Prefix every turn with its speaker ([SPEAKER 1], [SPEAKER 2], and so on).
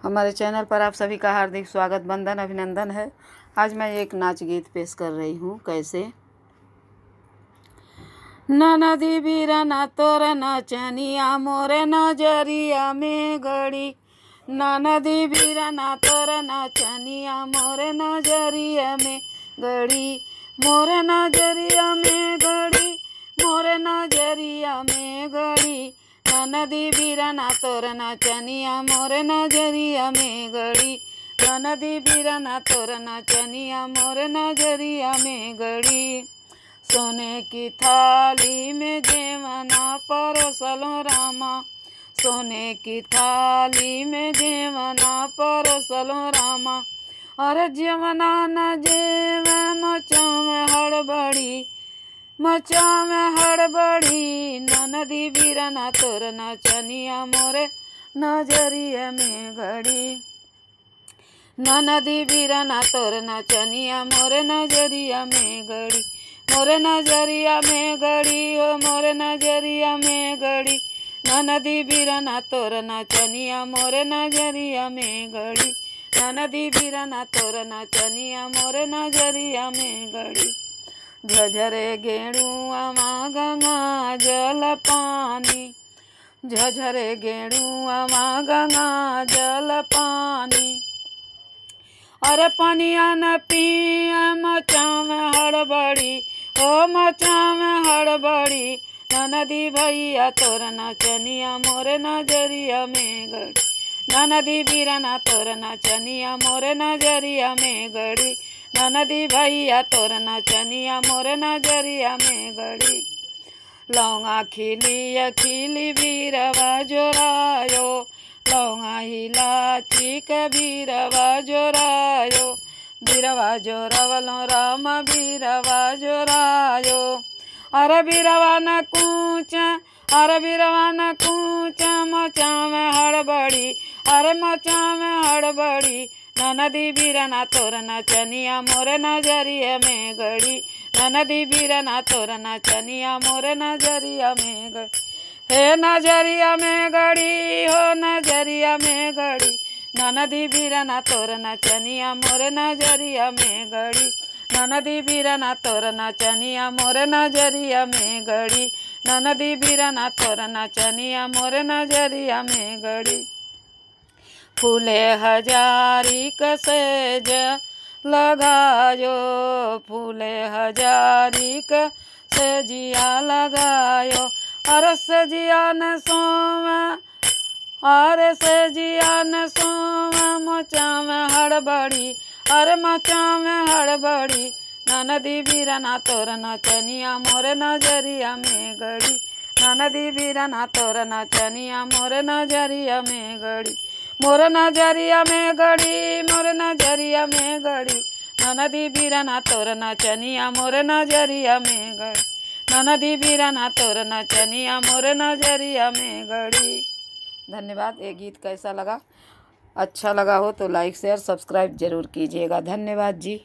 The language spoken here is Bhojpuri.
[SPEAKER 1] हमारे चैनल पर आप सभी का हार्दिक स्वागत, वंदन, अभिनंदन है। आज मैं एक नाच गीत पेश कर रही हूँ। कैसे? नदी बीरा तोर नचनिया मोरे नजरिया में गड़ी, नदी बीरा तोर नचनिया मोरे नजरिया में गड़ी, मोरे नजरिया में गड़ी, मोरे नजरिया में गड़ी, नदी बीरा तोर नचनिया मोरे नजरिया में गड़ी, नदी बीरा तोर नचनिया मोरे नजरिया में गड़ी। सोने की थाली में जेवना परोसलो रामा, सोने की थाली में जेवना परोसलो रामा, अरे जेवना न जेव मचावे हड़बड़ी, मचावे हड़बड़ी, नदी बीरा तोर नचनिया मोरे नजरिया में गड़ी, नदी बीरा तोर नचनिया मोरे नजरिया में गड़ी, मोरे नजरिया में गड़ी, हो मोरे नजरिया में गड़ी, नदी बीरा तोर नचनिया मोरे नजरिया में गड़ी, नदी बीरा तोर नचनिया मोरे नजरिया में गड़ी। झझरे गेड़ुआ माँ गंगा जल पानी, झझरे गेड़ुआ माँ गंगा जल पानी, अरे पनिया न पिया मचावे हड़बड़ी, ओ मचावे हड़बड़ी, नदी भैया तोर नचनिया मोरे नजरिया में गड़ी, नदी बीरा तोर नचनिया मोरे नजरिया में गड़ी, नदी भैया तोर नचनिया मोरे नजरिया में गड़ी। लौंगा खिली खिली बीरवा जोरायो, लौंगा इलाची के बीरवा जोरायो, बीरवा जोरावलो राम बीरवा जोरायो, अरे बीरवा न कूच, अरे बीरवा न कूच, मचावे हड़बड़ी, अरे मचावे हड़बड़ी, नदी बीरा तोर नचनिया मोरे नजरिया में गड़ी, नदी बीरा तोर नचनिया मोरे नजरिया में गड़ी, हे नजरिया में गड़ी, हो नजरिया में गड़ी, नदी बीरा तोर नचनिया मोरे नजरिया में गड़ी, नदी बीरा तोर नचनिया मोरे नजरिया में गड़ी, नदी बीरा तोर नचनिया मोरे नजरिया में गड़ी। फूले हजारी कसेज लगायो, फूले हजारी कसेजिया लगायो, अरे सजिया न सोवा, अरे सजिया न सोवा, मचावे हड़बड़ी, अरे मचावे हड़बड़ी, नदी बीरा तोर नचनिया मोरे नजरिया में गड़ी, नदी बीरा तोर नचनिया मोरे नजरिया में गड़ी, मोर नजरिया में गड़ी, मोर नजरिया में गड़ी, नदी बीरा तोर नचनिया मोरे नजरिया में गड़ी, नदी बीरा तोर नचनिया मोरे नजरिया में गड़ी। धन्यवाद। ये गीत कैसा लगा? अच्छा लगा हो तो लाइक शेयर सब्सक्राइब जरूर कीजिएगा। धन्यवाद जी।